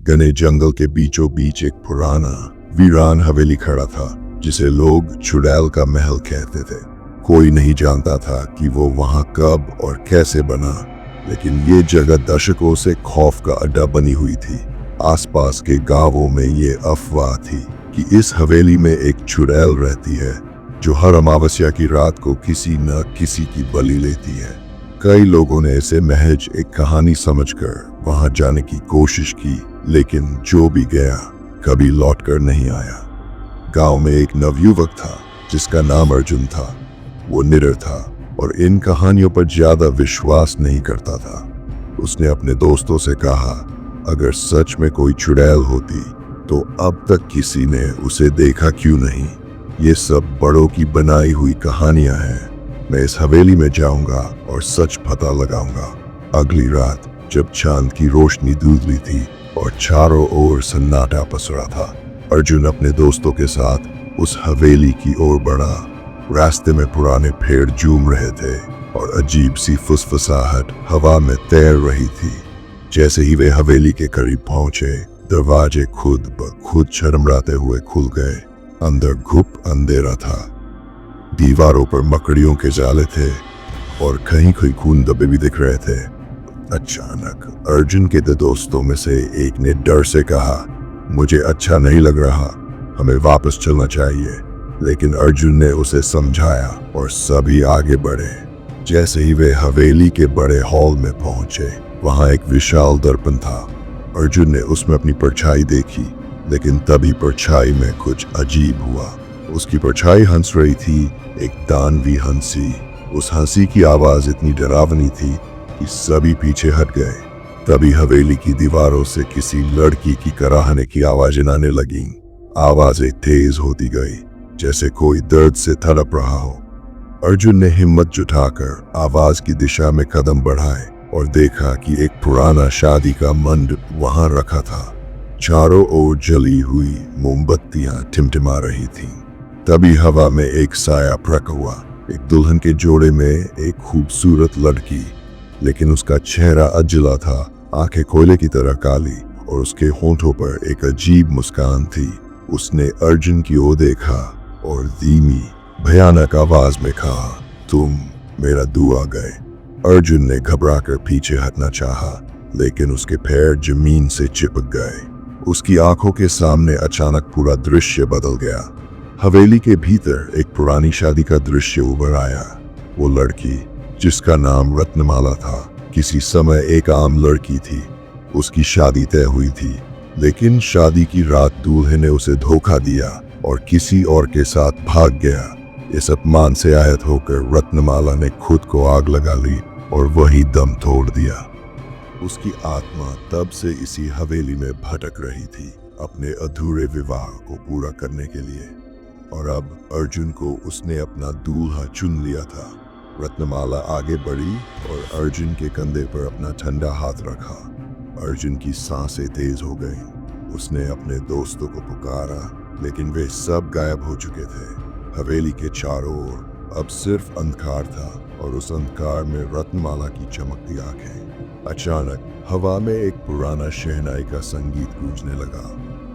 घने जंगल के बीचों बीच एक पुराना वीरान हवेली खड़ा था, जिसे लोग चुड़ैल का महल कहते थे। कोई नहीं जानता था कि वो वहां कब और कैसे बना, लेकिन ये जगह दशकों से खौफ का अड्डा बनी हुई थी। आसपास के गांवों में ये अफवाह थी कि इस हवेली में एक चुड़ैल रहती है जो हर अमावस्या की रात को किसी न किसी की बलि लेती है। कई लोगों ने इसे महज एक कहानी समझकर वहां जाने की कोशिश की, लेकिन जो भी गया कभी लौटकर नहीं आया। गांव में एक नवयुवक था जिसका नाम अर्जुन था। वो निडर था और इन कहानियों पर ज्यादा विश्वास नहीं करता था। उसने अपने दोस्तों से कहा, अगर सच में कोई चुड़ैल होती तो अब तक किसी ने उसे देखा क्यों नहीं? ये सब बड़ों की बनाई हुई कहानियां हैं। मैं इस हवेली में जाऊंगा और सच पता लगाऊंगा। अगली रात जब चांद की रोशनी धुंधली थी और चारों ओर सन्नाटा पसरा था, अर्जुन अपने दोस्तों के साथ उस हवेली की ओर बढ़ा। रास्ते में पुराने पेड़ झूम रहे थे और अजीब सी फुसफुसाहट हवा में तैर रही थी। जैसे ही वे हवेली के करीब पहुंचे, दरवाजे खुद ब खुद झरमराते हुए खुल गए। अंदर घुप अंधेरा था। दीवारों पर मकड़ियों के जाले थे और कहीं कहीं खून धब्बे भी दिख रहे थे। अचानक अर्जुन के दो दोस्तों में से एक ने डर से कहा, मुझे अच्छा नहीं लग रहा, हमें वापस चलना चाहिए। लेकिन अर्जुन ने उसे समझाया और सभी आगे बढ़े। जैसे ही वे हवेली के बड़े हॉल में पहुंचे, वहां एक विशाल दर्पण था। अर्जुन ने उसमें अपनी परछाई देखी, लेकिन तभी परछाई में कुछ अजीब हुआ। उसकी परछाई हंस रही थी, एक दानवी हंसी। उस हंसी की आवाज इतनी डरावनी थी कि सभी पीछे हट गए। तभी हवेली की दीवारों से किसी लड़की की कराहने की आवाजें आने लगीं। आवाजें तेज होती गई, जैसे कोई दर्द से तड़प रहा हो। अर्जुन ने हिम्मत जुटाकर आवाज की दिशा में कदम बढ़ाए और देखा कि एक पुराना शादी का मंडप वहां रखा था। चारों ओर जली हुई मोमबत्तियां टिमटिमा रही थीं। तभी हवा में एक साया प्रकट हुआ। एक दुल्हन के जोड़े में एक खूबसूरत लड़की, लेकिन उसका चेहरा अजला था, आंखें कोयले की तरह काली और उसके होंठों पर एक अजीब मुस्कान थी। उसने अर्जुन की ओर देखा और धीमी भयानक आवाज में कहा, तुम मेरा दुआ गए। अर्जुन ने घबराकर पीछे हटना चाहा, लेकिन उसके पैर जमीन से चिपक गए। उसकी आंखों के सामने अचानक पूरा दृश्य बदल गया। हवेली के भीतर एक पुरानी शादी का दृश्य उभर आया। वो लड़की, जिसका नाम रत्नमाला था, किसी समय एक आम लड़की थी। उसकी शादी तय हुई थी, लेकिन शादी की रात दूल्हे ने उसे धोखा दिया और किसी और के साथ भाग गया। इस अपमान से आहत होकर रत्नमाला ने खुद को आग लगा ली और वही दम तोड़ दिया। उसकी आत्मा तब से इसी हवेली में भटक रही थी, अपने अधूरे विवाह को पूरा करने के लिए। और अब अर्जुन को उसने अपना दूल्हा चुन लिया था। रत्नमाला आगे बढ़ी और अर्जुन के कंधे पर अपना ठंडा हाथ रखा। अर्जुन की सांसें तेज हो गईं। उसने अपने दोस्तों को पुकारा, लेकिन वे सब गायब हो चुके थे। हवेली के चारों ओर अब सिर्फ अंधकार था और उस अंधकार में रत्नमाला की चमकती आंखें। अचानक हवा में एक पुराना शहनाई का संगीत गूंजने लगा।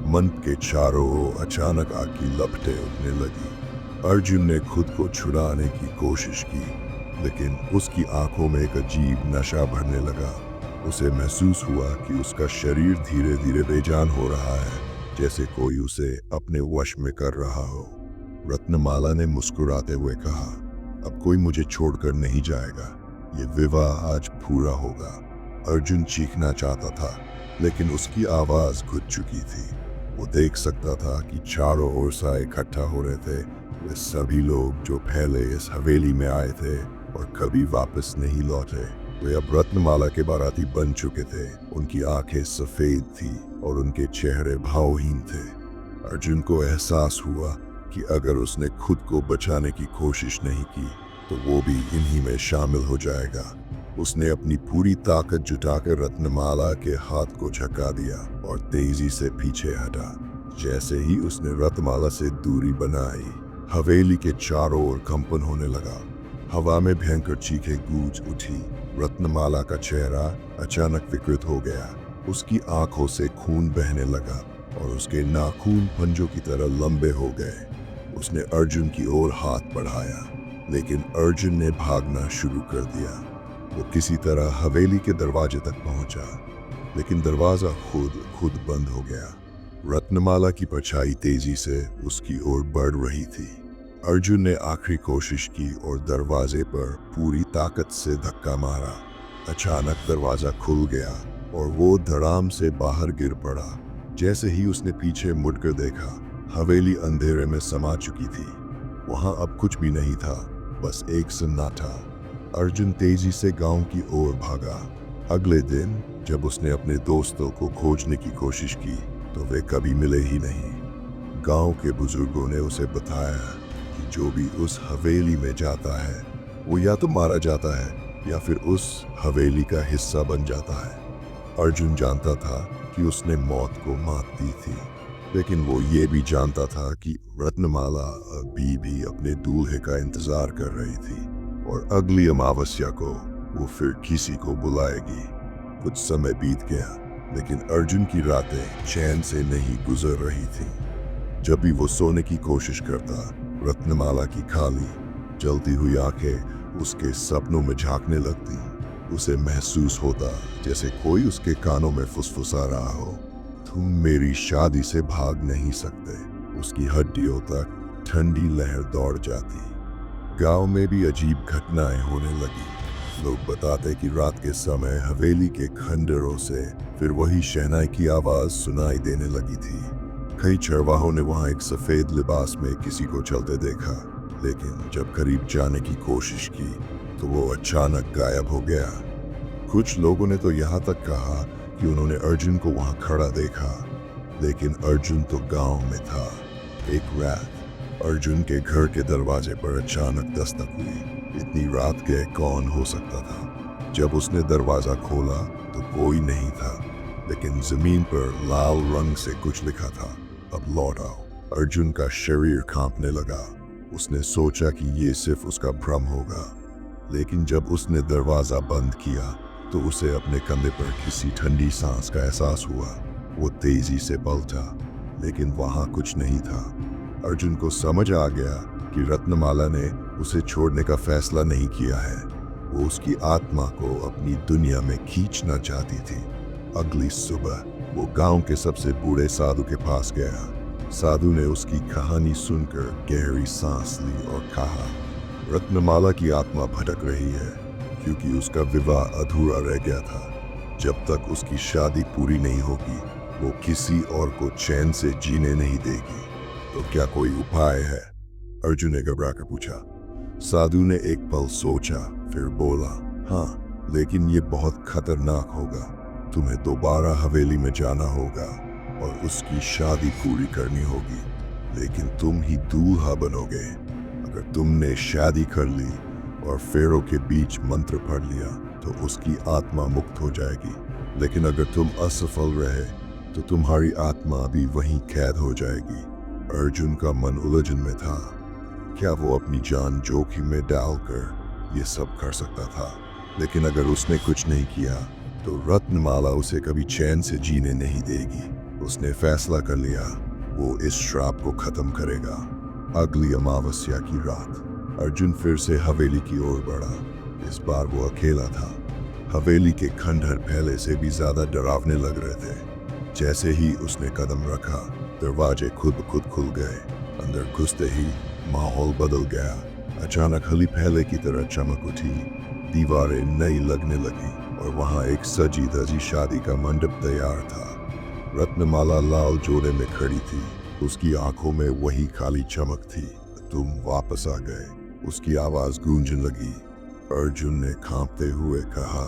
मंच के चारों ओर अचानक आग की लपटें उठने लगी। अर्जुन ने खुद को छुड़ाने की कोशिश की, लेकिन उसकी आंखों में एक अजीब नशा भरने लगा। उसे महसूस हुआ कि उसका शरीर धीरे धीरे बेजान हो रहा है, जैसे कोई उसे अपने वश में कर रहा हो। रत्नमाला ने मुस्कुराते हुए कहा, अब कोई मुझे छोड़कर नहीं जाएगा, ये विवाह आज पूरा होगा। अर्जुन चीखना चाहता था, लेकिन उसकी आवाज घुट चुकी थी। वो देख सकता था कि चारों ओर साए इकट्ठा हो रहे थे। वे सभी लोग जो पहले इस हवेली में आए थे और कभी वापस नहीं लौटे, वे अब रत्नमाला के बाराती बन चुके थे। उनकी आंखें सफेद थी और उनके चेहरे भावहीन थे। अर्जुन को एहसास हुआ कि अगर उसने खुद को बचाने की कोशिश नहीं की तो वो भी इन्हीं में शामिल हो जाएगा। उसने अपनी पूरी ताकत जुटाकर रत्नमाला के हाथ को झटका दिया और तेजी से पीछे हटा। जैसे ही उसने रत्नमाला से दूरी बनाई, हवेली के चारों ओर कंपन होने लगा। हवा में भयंकर चीखें गूंज उठी। रत्नमाला का चेहरा अचानक विकृत हो गया। उसकी आंखों से खून बहने लगा और उसके नाखून पंजों की तरह लंबे हो गए। उसने अर्जुन की ओर हाथ बढ़ाया, लेकिन अर्जुन ने भागना शुरू कर दिया। वो किसी तरह हवेली के दरवाजे तक पहुंचा, लेकिन दरवाजा खुद खुद बंद हो गया। रत्नमाला की परछाई तेजी से उसकी ओर बढ़ रही थी। अर्जुन ने आखिरी कोशिश की और दरवाजे पर पूरी ताकत से धक्का मारा। अचानक दरवाजा खुल गया और वो धड़ाम से बाहर गिर पड़ा। जैसे ही उसने पीछे मुड़कर देखा, हवेली अंधेरे में समा चुकी थी। वहां अब कुछ भी नहीं था, बस एक सन्नाटा। अर्जुन तेजी से गांव की ओर भागा। अगले दिन जब उसने अपने दोस्तों को खोजने की कोशिश की तो वे कभी मिले ही नहीं। गांव के बुजुर्गों ने उसे बताया कि जो भी उस हवेली में जाता है वो या तो मारा जाता है या फिर उस हवेली का हिस्सा बन जाता है। अर्जुन जानता था कि उसने मौत को मात दी थी, लेकिन वो ये भी जानता था कि रत्नमाला अभी भी अपने दूल्हे का इंतजार कर रही थी और अगली अमावस्या को वो फिर किसी को बुलाएगी। कुछ समय बीत गया, लेकिन अर्जुन की रातें चैन से नहीं गुजर रही थी। जब भी वो सोने की कोशिश करता, रत्नमाला की खाली जलती हुई आंखें उसके सपनों में झांकने लगती। उसे महसूस होता जैसे कोई उसके कानों में फुसफुसा रहा हो, तुम मेरी शादी से भाग नहीं सकते। उसकी हड्डियों तक ठंडी लहर दौड़ जाती। गांव में भी अजीब घटनाएं होने लगी। लोग बताते कि रात के समय हवेली के खंडरों से फिर वही शहनाई की आवाज सुनाई देने लगी थी। कई चरवाहों ने वहां एक सफेद लिबास में किसी को चलते देखा, लेकिन जब करीब जाने की कोशिश की तो वो अचानक गायब हो गया। कुछ लोगों ने तो यहाँ तक कहा कि उन्होंने अर्जुन को वहां खड़ा देखा, लेकिन अर्जुन तो गांव में था। एक रात अर्जुन के घर के दरवाजे पर अचानक दस्तक हुई। इतनी रात के कौन हो सकता था? जब उसने दरवाजा खोला तो कोई नहीं था, लेकिन जमीन पर लाल रंग से कुछ लिखा था, अब लौट आओ। अर्जुन का शरीर कांपने लगा। उसने सोचा कि ये सिर्फ उसका भ्रम होगा, लेकिन जब उसने दरवाजा बंद किया तो उसे अपने कंधे पर किसी ठंडी सांस का एहसास हुआ। वो तेजी से पलटा, लेकिन वहां कुछ नहीं था। अर्जुन को समझ आ गया कि रत्नमाला ने उसे छोड़ने का फैसला नहीं किया है। वो उसकी आत्मा को अपनी दुनिया में खींचना चाहती थी। अगली सुबह वो गांव के सबसे बूढ़े साधु के पास गया। साधु ने उसकी कहानी सुनकर गहरी सांस ली और कहा, रत्नमाला की आत्मा भटक रही है क्योंकि उसका विवाह अधूरा रह गया था। जब तक उसकी शादी पूरी नहीं होगी वो किसी और को चैन से जीने नहीं देगी। तो क्या कोई उपाय है? अर्जुन ने घबरा कर पूछा। साधु ने एक पल सोचा, फिर बोला, हाँ, लेकिन ये बहुत खतरनाक होगा। तुम्हें दोबारा हवेली में जाना होगा और उसकी शादी पूरी करनी होगी, लेकिन तुम ही दूल्हा बनोगे। अगर तुमने शादी कर ली और फेरों के बीच मंत्र पढ़ लिया तो उसकी आत्मा मुक्त हो जाएगी, लेकिन अगर तुम असफल रहे तो तुम्हारी आत्मा भी वहीं कैद हो जाएगी। अर्जुन का मन उलझन में था। क्या वो अपनी जान जोखिम में डालकर ये सब कर सकता था? लेकिन अगर उसने कुछ नहीं किया तो रत्नमाला उसे कभी चैन से जीने नहीं देगी। उसने फैसला कर लिया, वो इस श्राप को खत्म करेगा। अगली अमावस्या की रात अर्जुन फिर से हवेली की ओर बढ़ा। इस बार वो अकेला था। हवेली के खंडहर पहले से भी ज्यादा डरावने लग रहे थे। जैसे ही उसने कदम रखा, दरवाजे खुद खुद खुल गए। अंदर घुसते ही माहौल बदल गया। अचानक हली पहले की तरह चमक उठी, दीवारें नई लगने लगी और वहां एक सजी धजी शादी का मंडप तैयार था। रत्नमाला लाल जोड़े में खड़ी थी। उसकी आंखों में वही काली चमक थी। तुम वापस आ गए, उसकी आवाज गूंजने लगी। अर्जुन ने कांपते हुए कहा,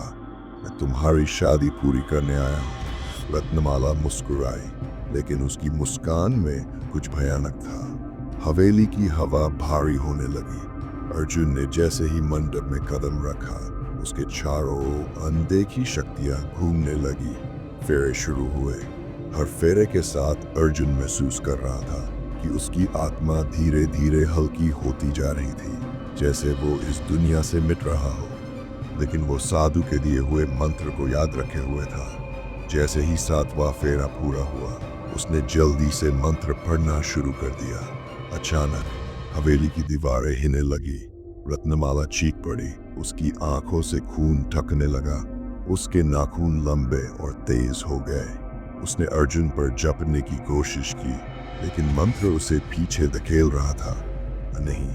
मैं तुम्हारी शादी पूरी करने आया हूँ। रत्नमाला मुस्कुराई, लेकिन उसकी मुस्कान में कुछ भयानक था। हवेली की हवा भारी होने लगी। अर्जुन ने जैसे ही मंडप में कदम रखा, उसके चारों ओर अनदेखी शक्तियां घूमने लगी। फेरे शुरू हुए। हर फेरे के साथ अर्जुन महसूस कर रहा था कि उसकी आत्मा धीरे धीरे हल्की होती जा रही थी, जैसे वो इस दुनिया से मिट रहा हो। लेकिन वो साधु के दिए हुए मंत्र को याद रखे हुए था। जैसे ही 7वां फेरा पूरा हुआ, उसने जल्दी से मंत्र पढ़ना शुरू कर दिया। अचानक हवेली की दीवारें हिलने लगी। रत्नमाला चीख पड़ी, उसकी आंखों से खून टपकने लगा, उसके नाखून लंबे और तेज हो गए। उसने अर्जुन पर जपने की कोशिश की, लेकिन मंत्र उसे पीछे धकेल रहा था। नहीं,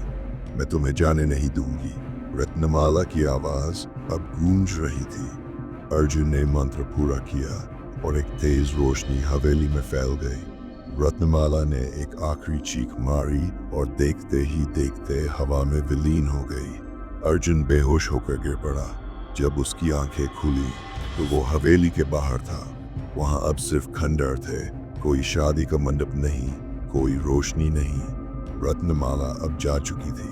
मैं तुम्हें जाने नहीं दूंगी। रत्नमाला की आवाज अब गूंज रही थी। अर्जुन ने मंत्र पूरा किया और एक तेज रोशनी हवेली में फैल गई। रत्नमाला ने एक आखिरी चीख मारी और देखते ही देखते हवा में विलीन हो गई। अर्जुन बेहोश होकर गिर पड़ा। जब उसकी आंखें खुली तो वो हवेली के बाहर था। वहां अब सिर्फ खंडर थे, कोई शादी का मंडप नहीं, कोई रोशनी नहीं। रत्नमाला अब जा चुकी थी।